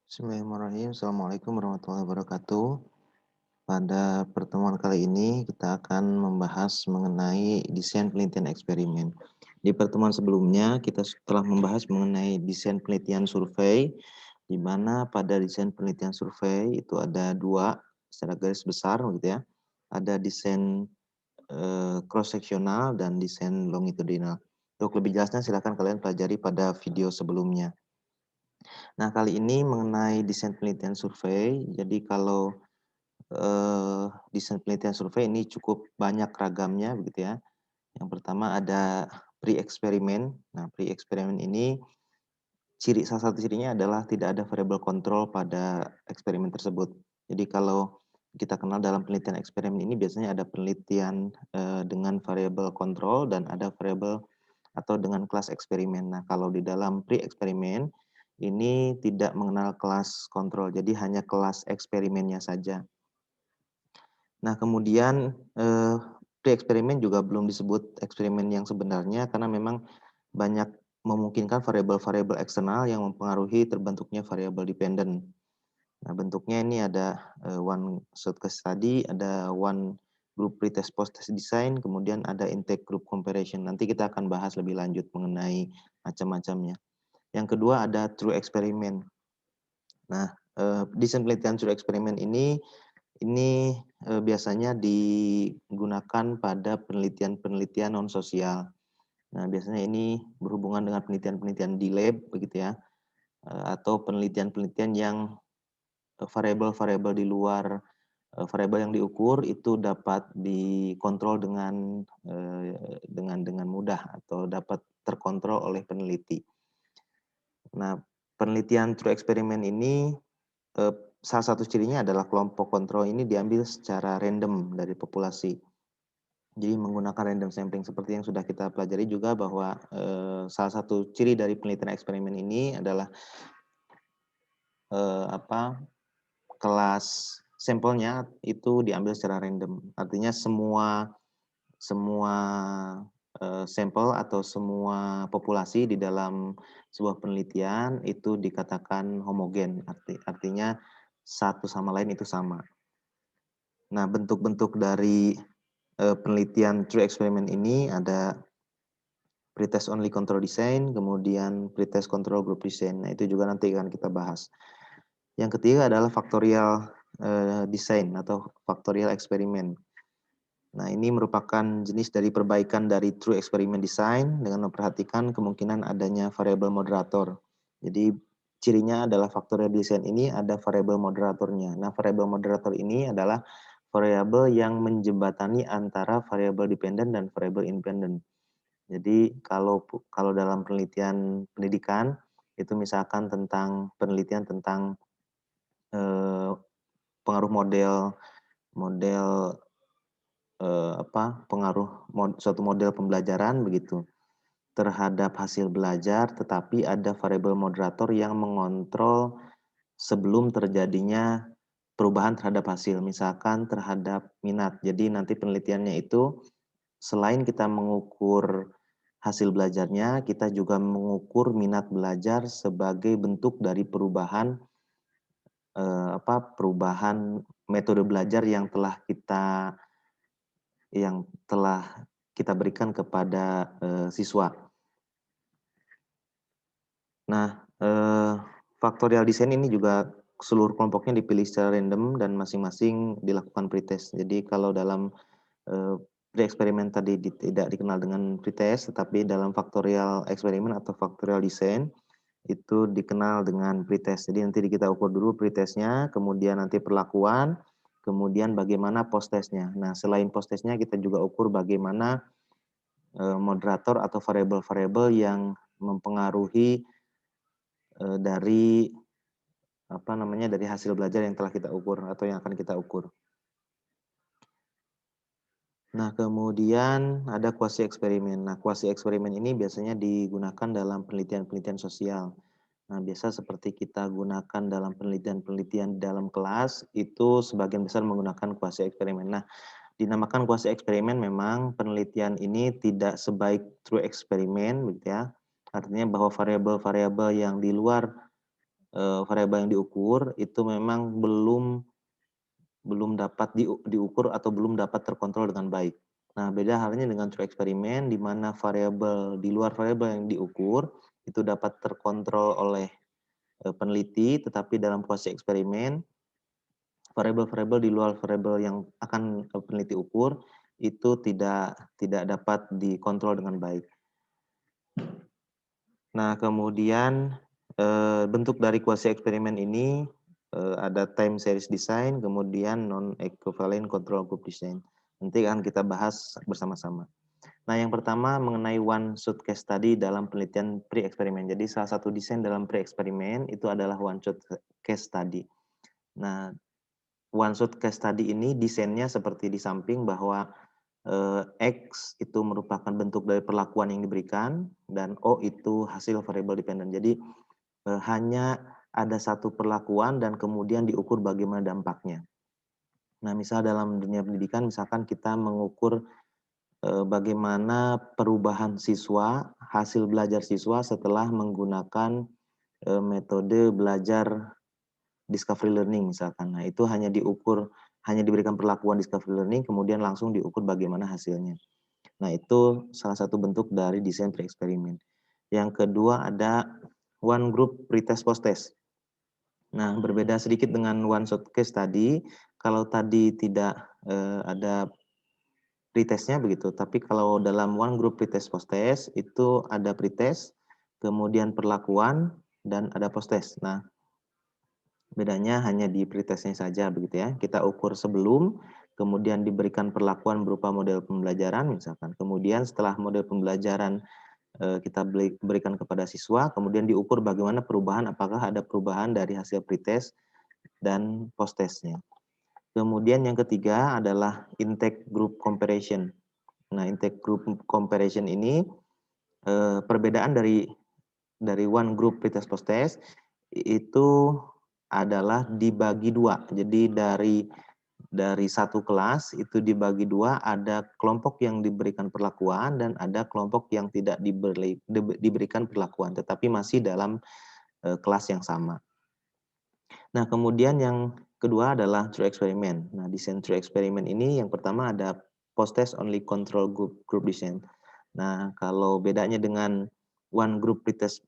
Bismillahirrahmanirrahim. Assalamualaikum warahmatullahi wabarakatuh. Pada pertemuan kali ini kita akan membahas mengenai desain penelitian eksperimen. Di pertemuan sebelumnya kita telah membahas mengenai desain penelitian survei, di mana pada desain penelitian survei itu ada dua secara garis besar, gitu ya. Ada desain cross sectional dan desain longitudinal. Untuk lebih jelasnya silakan kalian pelajari pada video sebelumnya. Nah, kali ini mengenai desain penelitian survei. Jadi kalau desain penelitian survei ini cukup banyak ragamnya begitu ya. Yang pertama ada pre-eksperimen. Nah, pre-eksperimen ini salah satu cirinya adalah tidak ada variabel kontrol pada eksperimen tersebut. Jadi kalau kita kenal dalam penelitian eksperimen ini biasanya ada penelitian dengan variabel kontrol dan ada variabel atau dengan kelas eksperimen. Nah, kalau di dalam pre-eksperimen ini tidak mengenal kelas kontrol, jadi hanya kelas eksperimennya saja. Nah, kemudian pre-eksperimen juga belum disebut eksperimen yang sebenarnya karena memang banyak memungkinkan variabel-variabel eksternal yang mempengaruhi terbentuknya variabel dependent. Nah, bentuknya ini ada one shot case study, ada one group pretest post-test design, kemudian ada intake group comparison. Nanti kita akan bahas lebih lanjut mengenai macam-macamnya. Yang kedua ada true experiment. Nah, desain penelitian true experiment ini biasanya digunakan pada penelitian-penelitian non sosial. Nah, biasanya ini berhubungan dengan penelitian-penelitian di lab begitu ya, atau penelitian-penelitian yang variabel-variabel di luar variabel yang diukur itu dapat dikontrol dengan mudah atau dapat terkontrol oleh peneliti. Nah, penelitian true experiment ini salah satu cirinya adalah kelompok kontrol ini diambil secara random dari populasi. Jadi menggunakan random sampling seperti yang sudah kita pelajari juga bahwa salah satu ciri dari penelitian eksperimen ini adalah kelas sampelnya itu diambil secara random. Artinya semua sampel atau semua populasi di dalam sebuah penelitian itu dikatakan homogen. Artinya satu sama lain itu sama. Nah, bentuk-bentuk dari penelitian true experiment ini ada pretest only control design, kemudian pretest control group design. Nah, itu juga nanti akan kita bahas. Yang ketiga adalah factorial design atau factorial eksperimen. Nah, ini merupakan jenis dari perbaikan dari true experiment design dengan memperhatikan kemungkinan adanya variabel moderator. Jadi cirinya adalah factorial design ini ada variabel moderatornya. Nah, variabel moderator ini adalah variabel yang menjembatani antara variabel dependent dan variabel independent. Jadi kalau dalam penelitian pendidikan itu misalkan tentang penelitian tentang pengaruh model suatu model pembelajaran begitu terhadap hasil belajar, tetapi ada variabel moderator yang mengontrol sebelum terjadinya perubahan terhadap hasil, misalkan terhadap minat. Jadi nanti penelitiannya itu selain kita mengukur hasil belajarnya, kita juga mengukur minat belajar sebagai bentuk dari perubahan metode belajar yang telah kita berikan kepada siswa. Nah, faktorial design ini juga seluruh kelompoknya dipilih secara random dan masing-masing dilakukan pretest. Jadi kalau dalam pre-eksperimen tadi tidak dikenal dengan pretest, tetapi dalam faktorial eksperimen atau faktorial design itu dikenal dengan pretest. Jadi nanti kita ukur dulu pretestnya, kemudian nanti perlakuan, kemudian bagaimana post-testnya. Nah, selain post-testnya kita juga ukur bagaimana moderator atau variabel-variabel yang mempengaruhi dari dari hasil belajar yang telah kita ukur atau yang akan kita ukur. Nah, kemudian ada kuasi eksperimen. Nah, kuasi eksperimen ini biasanya digunakan dalam penelitian-penelitian sosial. Nah, biasa seperti kita gunakan dalam penelitian-penelitian dalam kelas, itu sebagian besar menggunakan kuasi eksperimen. Nah, dinamakan kuasi eksperimen memang penelitian ini tidak sebaik true eksperimen, gitu ya. Artinya bahwa variabel-variabel yang di luar variabel yang diukur itu memang belum dapat diukur atau belum dapat terkontrol dengan baik. Nah, beda halnya dengan true eksperimen di mana variabel di luar variabel yang diukur itu dapat terkontrol oleh peneliti, tetapi dalam proses eksperimen variabel-variabel di luar variabel yang akan peneliti ukur itu tidak dapat dikontrol dengan baik. Nah, kemudian bentuk dari kuasi eksperimen ini ada time series design, kemudian non-equivalent control group design. Nanti akan kita bahas bersama-sama. Nah, yang pertama mengenai one shot case study dalam penelitian pre-eksperimen. Jadi salah satu desain dalam pre-eksperimen itu adalah one shot case study. Nah, one shot case study ini desainnya seperti di samping bahwa X itu merupakan bentuk dari perlakuan yang diberikan dan O itu hasil variable dependent. Jadi hanya ada satu perlakuan dan kemudian diukur bagaimana dampaknya. Nah, misal dalam dunia pendidikan misalkan kita mengukur bagaimana perubahan siswa, hasil belajar siswa setelah menggunakan metode belajar discovery learning misalkan. Nah, itu hanya diberikan perlakuan discovery learning, kemudian langsung diukur bagaimana hasilnya. Nah, itu salah satu bentuk dari desain pre-eksperimen. Yang kedua ada one group pretest post-test. Nah, berbeda sedikit dengan one shot case tadi, kalau tadi tidak ada pretestnya begitu, tapi kalau dalam one group pretest post-test itu ada pretest, kemudian perlakuan, dan ada post-test. Nah, bedanya hanya di pretestnya saja begitu ya. Kita ukur sebelum, kemudian diberikan perlakuan berupa model pembelajaran misalkan. Kemudian setelah model pembelajaran kita berikan kepada siswa, kemudian diukur bagaimana perubahan, apakah ada perubahan dari hasil pretest dan post-testnya. Kemudian yang ketiga adalah intake group comparison. Nah, intake group comparison ini perbedaan dari one group pretest post-test itu adalah dibagi dua. Jadi dari satu kelas itu dibagi dua, ada kelompok yang diberikan perlakuan dan ada kelompok yang tidak diberikan perlakuan, tetapi masih dalam kelas yang sama. Nah, kemudian yang kedua adalah true experiment. Nah, desain true experiment ini yang pertama ada post-test only control group design. Nah, kalau bedanya dengan one group pretest,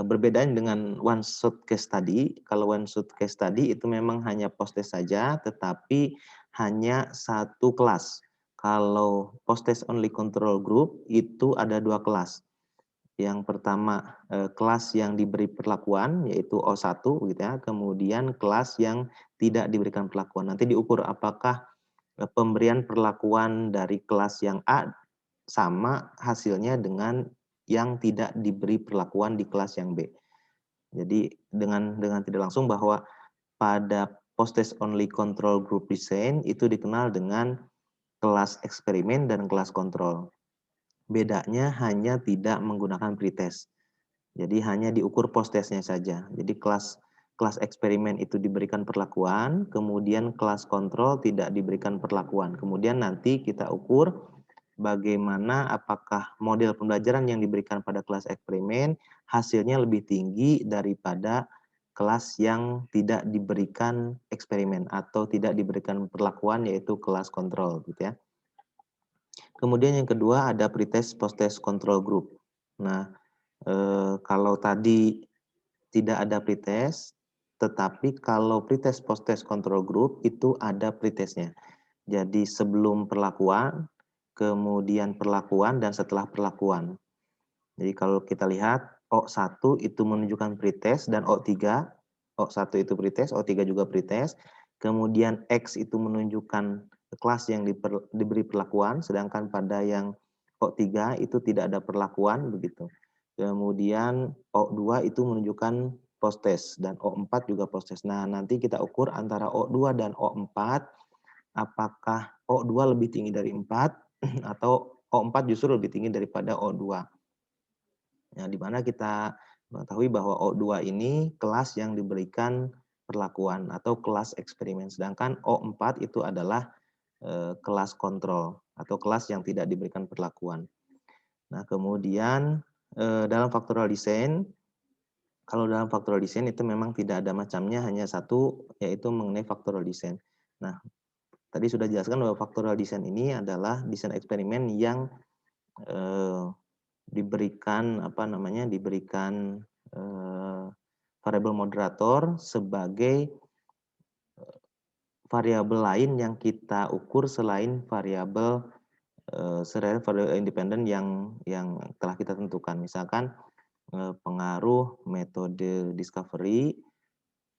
berbedanya dengan one shot case study, kalau one shot case study itu memang hanya post-test saja, tetapi hanya satu kelas. Kalau post-test only control group itu ada dua kelas. Yang pertama kelas yang diberi perlakuan yaitu O1 gitu ya, kemudian kelas yang tidak diberikan perlakuan. Nanti diukur apakah pemberian perlakuan dari kelas yang A sama hasilnya dengan yang tidak diberi perlakuan di kelas yang B. Jadi dengan tidak langsung bahwa pada post-test only control group design itu dikenal dengan kelas eksperimen dan kelas kontrol. Bedanya hanya tidak menggunakan pretest. Jadi hanya diukur post-testnya saja. Jadi kelas eksperimen itu diberikan perlakuan, kemudian kelas kontrol tidak diberikan perlakuan. Kemudian nanti kita ukur bagaimana apakah model pembelajaran yang diberikan pada kelas eksperimen hasilnya lebih tinggi daripada kelas yang tidak diberikan eksperimen atau tidak diberikan perlakuan yaitu kelas kontrol gitu ya. Kemudian yang kedua ada pretest post-test control group. Nah, kalau tadi tidak ada pretest, tetapi kalau pretest post-test control group itu ada pretestnya. Jadi sebelum perlakuan, kemudian perlakuan, dan setelah perlakuan. Jadi kalau kita lihat O1 itu menunjukkan pretest dan O3, O1 itu pretest, O3 juga pretest. Kemudian X itu menunjukkan kelas yang diberi perlakuan, sedangkan pada yang O3 itu tidak ada perlakuan begitu. Kemudian O2 itu menunjukkan post-test dan O4 juga post-test. Nah, nanti kita ukur antara O2 dan O4 apakah O2 lebih tinggi dari 4 atau O4 justru lebih tinggi daripada O2. Nah, di mana kita mengetahui bahwa O2 ini kelas yang diberikan perlakuan atau kelas eksperimen, sedangkan O4 itu adalah kelas kontrol atau kelas yang tidak diberikan perlakuan. Nah, kemudian dalam factorial design Kalau dalam factorial design itu memang tidak ada macamnya, hanya satu, yaitu mengenai factorial design. Nah, tadi sudah jelaskan bahwa factorial design ini adalah desain eksperimen yang diberikan variabel moderator sebagai variabel lain yang kita ukur selain variabel independen yang telah kita tentukan. Misalkan pengaruh metode discovery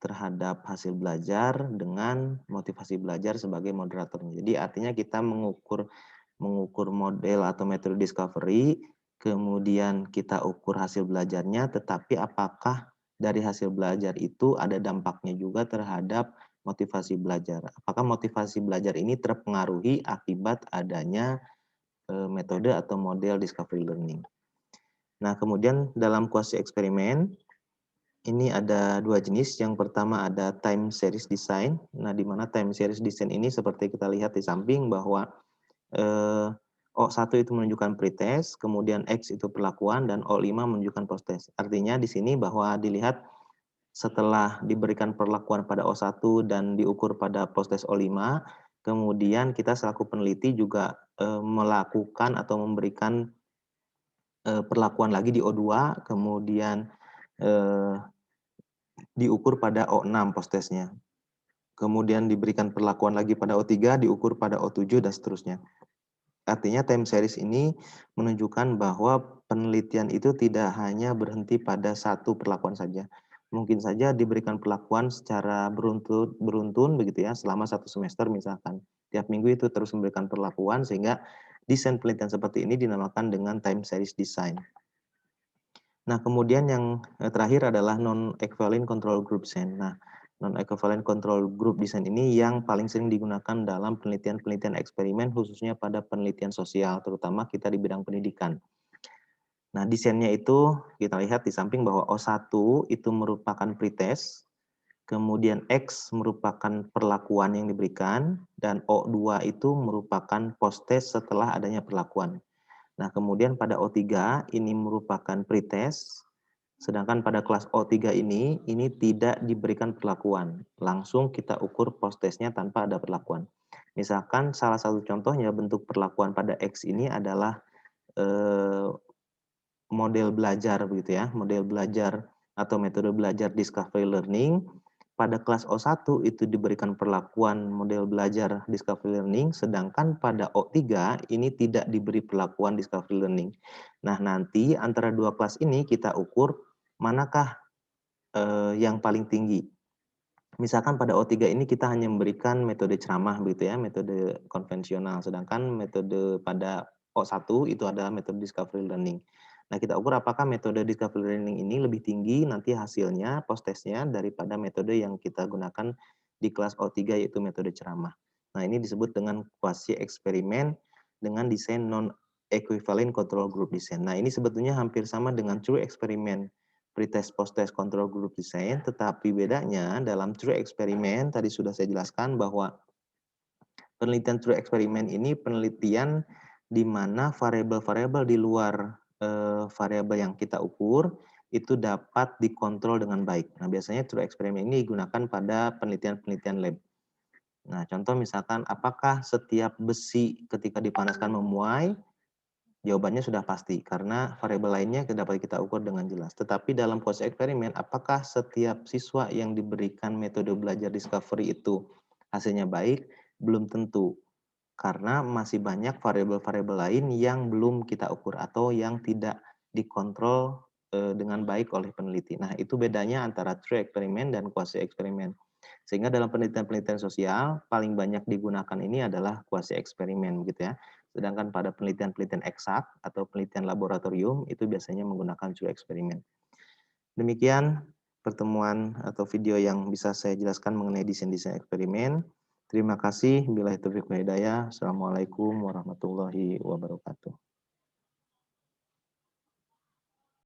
terhadap hasil belajar dengan motivasi belajar sebagai moderatornya. Jadi artinya kita mengukur model atau metode discovery, kemudian kita ukur hasil belajarnya, tetapi apakah dari hasil belajar itu ada dampaknya juga terhadap motivasi belajar. Apakah motivasi belajar ini terpengaruhi akibat adanya metode atau model discovery learning. Nah, kemudian dalam kuasi eksperimen, ini ada dua jenis. Yang pertama ada time series design. Nah, di mana time series design ini seperti kita lihat di samping bahwa O1 itu menunjukkan pretest, kemudian X itu perlakuan, dan O5 menunjukkan posttest. Artinya di sini bahwa dilihat setelah diberikan perlakuan pada O1 dan diukur pada posttest O5, kemudian kita selaku peneliti juga melakukan atau memberikan perlakuan lagi di O2, kemudian diukur pada O6 posttestnya. Kemudian diberikan perlakuan lagi pada O3, diukur pada O7, dan seterusnya. Artinya time series ini menunjukkan bahwa penelitian itu tidak hanya berhenti pada satu perlakuan saja. Mungkin saja diberikan perlakuan secara beruntun begitu ya, selama satu semester misalkan. Tiap minggu itu terus memberikan perlakuan, sehingga desain penelitian seperti ini dinamakan dengan time series design. Nah, kemudian yang terakhir adalah non-equivalent control group design. Nah, non-equivalent control group design ini yang paling sering digunakan dalam penelitian-penelitian eksperimen, khususnya pada penelitian sosial, terutama kita di bidang pendidikan. Nah, desainnya itu kita lihat di samping bahwa O1 itu merupakan pretest, kemudian X merupakan perlakuan yang diberikan, dan O2 itu merupakan posttest setelah adanya perlakuan. Nah, kemudian pada O3 ini merupakan pretest, sedangkan pada kelas O3 ini tidak diberikan perlakuan. Langsung kita ukur posttestnya tanpa ada perlakuan. Misalkan salah satu contohnya bentuk perlakuan pada X ini adalah model belajar begitu ya, model belajar atau metode belajar discovery learning. Pada kelas O1 itu diberikan perlakuan model belajar discovery learning, sedangkan pada O3 ini tidak diberi perlakuan discovery learning. Nah, nanti antara dua kelas ini kita ukur manakah yang paling tinggi. Misalkan pada O3 ini kita hanya memberikan metode ceramah begitu ya, metode konvensional, sedangkan metode pada O1 itu adalah metode discovery learning. Nah, kita ukur apakah metode discovery learning ini lebih tinggi nanti hasilnya, posttestnya, daripada metode yang kita gunakan di kelas O3 yaitu metode ceramah. Nah, ini disebut dengan kuasi eksperimen dengan desain non-equivalent control group design. Nah, ini sebetulnya hampir sama dengan true eksperimen pretest posttest control group design, tetapi bedanya dalam true eksperimen tadi sudah saya jelaskan bahwa penelitian true eksperimen ini penelitian di mana variabel-variabel di luar variabel yang kita ukur itu dapat dikontrol dengan baik. Nah, biasanya true eksperimen ini digunakan pada penelitian-penelitian lab. Nah, contoh misalkan apakah setiap besi ketika dipanaskan memuai? Jawabannya sudah pasti, karena variabel lainnya dapat kita ukur dengan jelas. Tetapi dalam proses eksperimen, apakah setiap siswa yang diberikan metode belajar discovery itu hasilnya baik? Belum tentu, karena masih banyak variabel-variabel lain yang belum kita ukur atau yang tidak dikontrol dengan baik oleh peneliti. Nah, itu bedanya antara true eksperimen dan quasi eksperimen. Sehingga dalam penelitian-penelitian sosial, paling banyak digunakan ini adalah quasi eksperimen gitu ya. Sedangkan pada penelitian-penelitian eksak atau penelitian laboratorium itu biasanya menggunakan true eksperimen. Demikian pertemuan atau video yang bisa saya jelaskan mengenai desain-desain eksperimen. Terima kasih. Billahi taufiq wal hidayah. Assalamualaikum warahmatullahi wabarakatuh.